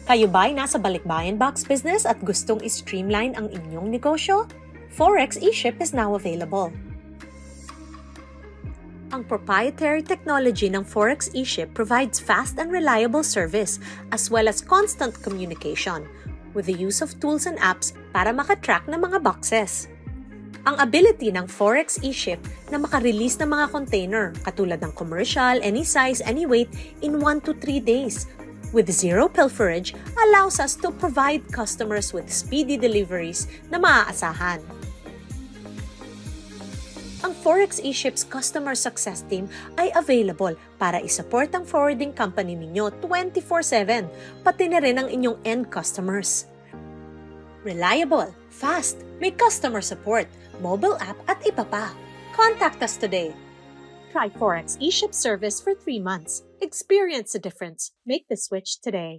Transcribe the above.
Kayo ba'y nasa balikbayan box business at gustong i-streamline ang inyong negosyo? Forex eShip is now available. Ang proprietary technology ng Forex eShip provides fast and reliable service as well as constant communication with the use of tools and apps para makatrack ng mga boxes. Ang ability ng Forex eShip na makarelease ng mga container katulad ng commercial, any size, any weight in 1 to 3 days with zero pilferage allows us to provide customers with speedy deliveries na maaasahan. Ang Forex eShip's customer success team ay available para isupport ang forwarding company ninyo 24/7, pati na rin ang inyong end customers. Reliable, fast, may customer support, mobile app at iba pa. Contact us today. Try Forex eShip service for 3 months. Experience the difference. Make the switch today.